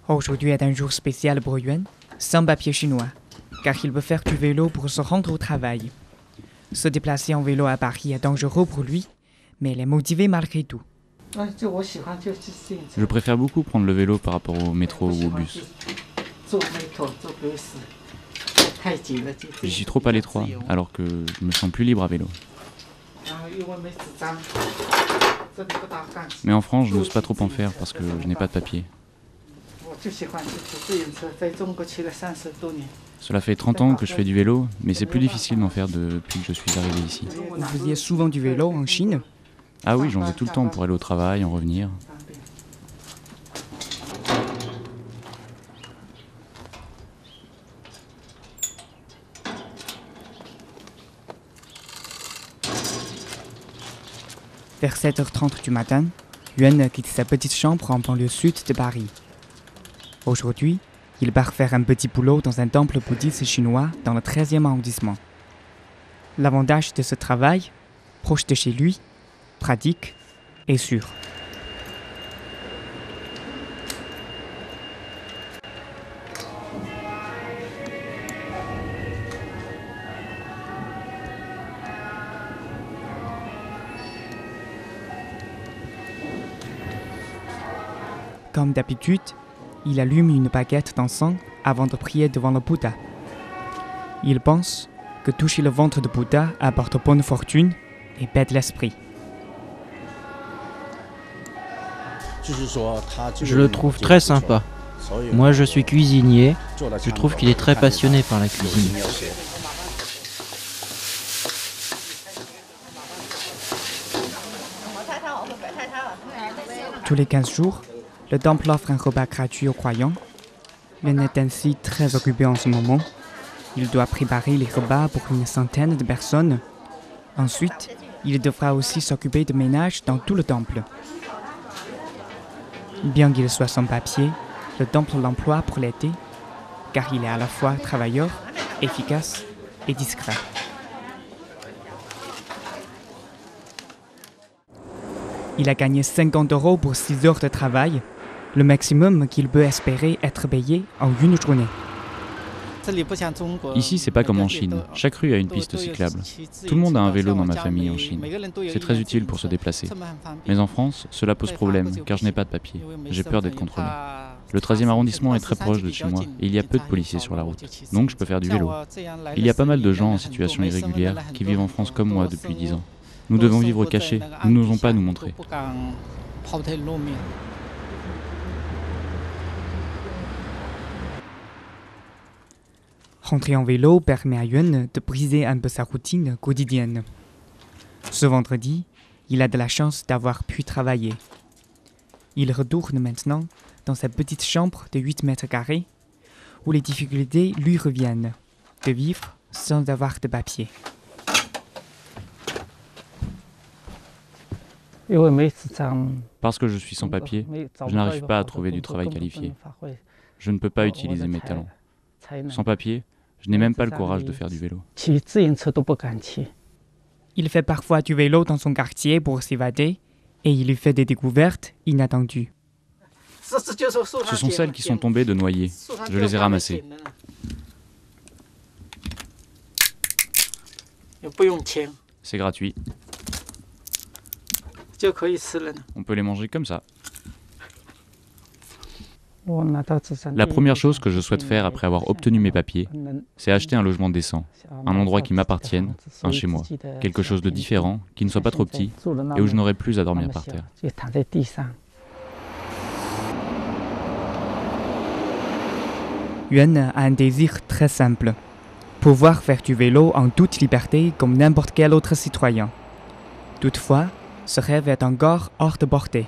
Aujourd'hui est un jour spécial pour Yuan, sans papier chinois, car il veut faire du vélo pour se rendre au travail. Se déplacer en vélo à Paris est dangereux pour lui, mais il est motivé malgré tout. Je préfère beaucoup prendre le vélo par rapport au métro ou au bus. J'y suis trop à l'étroit, alors que je me sens plus libre à vélo. Mais en France, je n'ose pas trop en faire parce que je n'ai pas de papier. Cela fait 30 ans que je fais du vélo, mais c'est plus difficile d'en faire depuis que je suis arrivé ici. Vous faisiez souvent du vélo en Chine? Ah oui, j'en fais tout le temps pour aller au travail, en revenir. Vers 7h30 du matin, Yuan quitte sa petite chambre en banlieue sud de Paris. Aujourd'hui, il part faire un petit boulot dans un temple bouddhiste chinois dans le 13e arrondissement. L'avantage de ce travail, proche de chez lui, pratique et sûr. Comme d'habitude, il allume une baguette d'encens avant de prier devant le Bouddha. Il pense que toucher le ventre de Bouddha apporte bonne fortune et paie l'esprit. Je le trouve très sympa. Moi, je suis cuisinier. Je trouve qu'il est très passionné par la cuisine. Tous les 15 jours, le temple offre un repas gratuit aux croyants. Il est ainsi très occupé en ce moment. Il doit préparer les repas pour une centaine de personnes. Ensuite, il devra aussi s'occuper de ménage dans tout le temple. Bien qu'il soit sans papier, le temple l'emploie pour l'aider, car il est à la fois travailleur, efficace et discret. Il a gagné 50 € pour 6 heures de travail, le maximum qu'il peut espérer être payé en une journée. Ici, c'est pas comme en Chine. Chaque rue a une piste cyclable. Tout le monde a un vélo dans ma famille en Chine. C'est très utile pour se déplacer. Mais en France, cela pose problème, car je n'ai pas de papier. J'ai peur d'être contrôlé. Le 13e arrondissement est très proche de chez moi, et il y a peu de policiers sur la route. Donc je peux faire du vélo. Il y a pas mal de gens en situation irrégulière qui vivent en France comme moi depuis 10 ans. Nous devons vivre cachés, nous n'osons pas nous montrer. Rentrer en vélo permet à Yuan de briser un peu sa routine quotidienne. Ce vendredi, il a de la chance d'avoir pu travailler. Il retourne maintenant dans sa petite chambre de 8 mètres carrés, où les difficultés lui reviennent, de vivre sans avoir de papier. Parce que je suis sans papier, je n'arrive pas à trouver du travail qualifié. Je ne peux pas utiliser mes talents. Sans papier, je n'ai même pas le courage de faire du vélo. Il fait parfois du vélo dans son quartier pour s'évader et il y fait des découvertes inattendues. Ce sont celles qui sont tombées de noyer. Je les ai ramassées. C'est gratuit. On peut les manger comme ça. La première chose que je souhaite faire après avoir obtenu mes papiers, c'est acheter un logement décent, un endroit qui m'appartienne, un chez moi, quelque chose de différent, qui ne soit pas trop petit et où je n'aurai plus à dormir par terre. Yuan a un désir très simple, pouvoir faire du vélo en toute liberté comme n'importe quel autre citoyen. Toutefois, ce rêve est encore hors de portée.